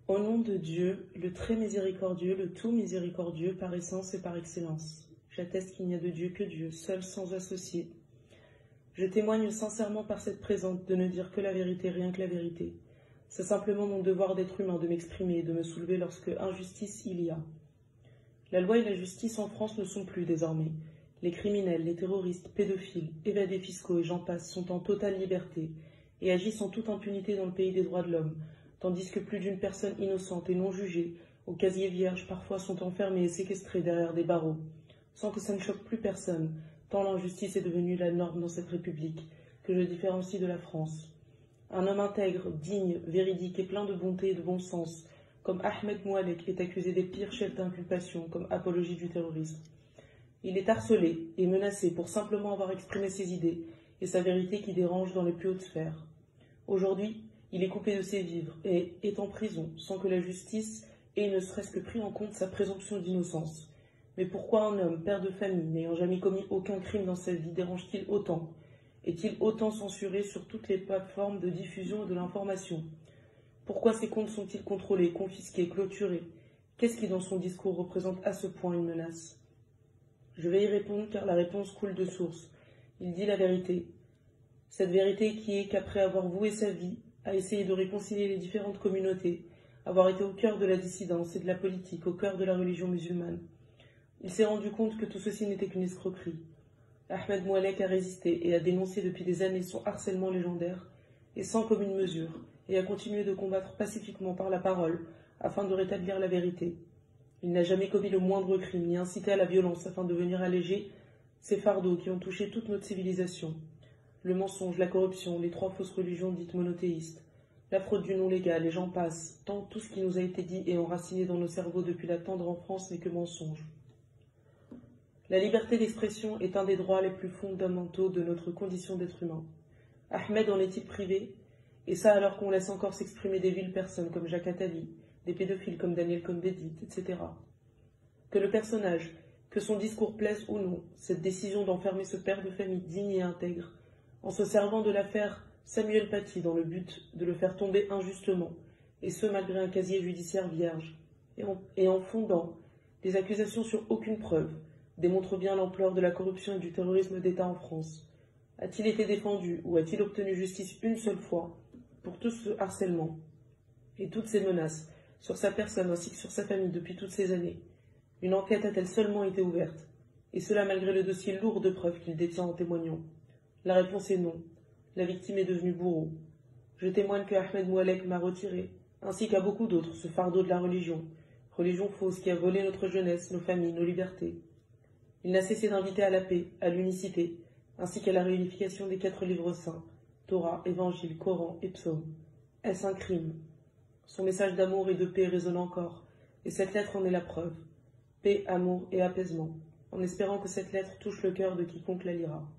Au nom de Dieu, le très miséricordieux, le tout miséricordieux par essence et par excellence. J'atteste qu'il n'y a de Dieu que Dieu, seul sans associé. Je témoigne sincèrement par cette présente de ne dire que la vérité, rien que la vérité. C'est simplement mon devoir d'être humain de m'exprimer et de me soulever lorsque injustice il y a. La loi et la justice en France ne sont plus désormais. Les criminels, les terroristes, pédophiles, évadés fiscaux et j'en passe sont en totale liberté et agissent en toute impunité dans le pays des droits de l'homme, tandis que plus d'une personne innocente et non jugée, au casier vierge, parfois sont enfermées et séquestrées derrière des barreaux, sans que ça ne choque plus personne, tant l'injustice est devenue la norme dans cette République, que je différencie de la France. Un homme intègre, digne, véridique et plein de bonté et de bon sens, comme Ahmed Moualek, est accusé des pires chefs d'inculpation, comme apologie du terrorisme. Il est harcelé et menacé pour simplement avoir exprimé ses idées et sa vérité qui dérange dans les plus hautes sphères. Aujourd'hui, il est coupé de ses vivres et est en prison sans que la justice ait ne serait-ce que pris en compte sa présomption d'innocence. Mais pourquoi un homme, père de famille, n'ayant jamais commis aucun crime dans sa vie, dérange-t-il autant? Est-il autant censuré sur toutes les plateformes de diffusion de l'information? Pourquoi ses comptes sont-ils contrôlés, confisqués, clôturés? Qu'est-ce qui dans son discours représente à ce point une menace? Je vais y répondre car la réponse coule de source. Il dit la vérité. Cette vérité qui est qu'après avoir voué sa vie à essayer de réconcilier les différentes communautés, avoir été au cœur de la dissidence et de la politique, au cœur de la religion musulmane, il s'est rendu compte que tout ceci n'était qu'une escroquerie. Ahmed Moualek a résisté et a dénoncé depuis des années son harcèlement légendaire, et sans commune mesure, et a continué de combattre pacifiquement par la parole, afin de rétablir la vérité. Il n'a jamais commis le moindre crime, ni incité à la violence, afin de venir alléger ces fardeaux qui ont touché toute notre civilisation. Le mensonge, la corruption, les 3 fausses religions dites monothéistes, la fraude du non légal, et j'en passe, tant tout ce qui nous a été dit et enraciné dans nos cerveaux depuis la tendre enfance n'est que mensonge. La liberté d'expression est un des droits les plus fondamentaux de notre condition d'être humain. Ahmed en est-il privé? Et ça alors qu'on laisse encore s'exprimer des viles personnes comme Jacques Attali, des pédophiles comme Daniel Cohn-Bendit, etc. Que le personnage, que son discours plaise ou non, cette décision d'enfermer ce père de famille digne et intègre, en se servant de l'affaire Samuel Paty dans le but de le faire tomber injustement, et ce malgré un casier judiciaire vierge, et en fondant des accusations sur aucune preuve, démontre bien l'ampleur de la corruption et du terrorisme d'État en France. A-t-il été défendu ou a-t-il obtenu justice une seule fois pour tout ce harcèlement et toutes ces menaces sur sa personne ainsi que sur sa famille depuis toutes ces années? Une enquête a-t-elle seulement été ouverte? Et cela malgré le dossier lourd de preuves qu'il détient en témoignant? La réponse est non. La victime est devenue bourreau. Je témoigne que Ahmed Moualek m'a retiré, ainsi qu'à beaucoup d'autres, ce fardeau de la religion fausse qui a volé notre jeunesse, nos familles, nos libertés. Il n'a cessé d'inviter à la paix, à l'unicité, ainsi qu'à la réunification des 4 livres saints, Torah, Évangile, Coran et Psaume. Est-ce un crime? Son message d'amour et de paix résonne encore, et cette lettre en est la preuve. Paix, amour et apaisement, en espérant que cette lettre touche le cœur de quiconque la lira.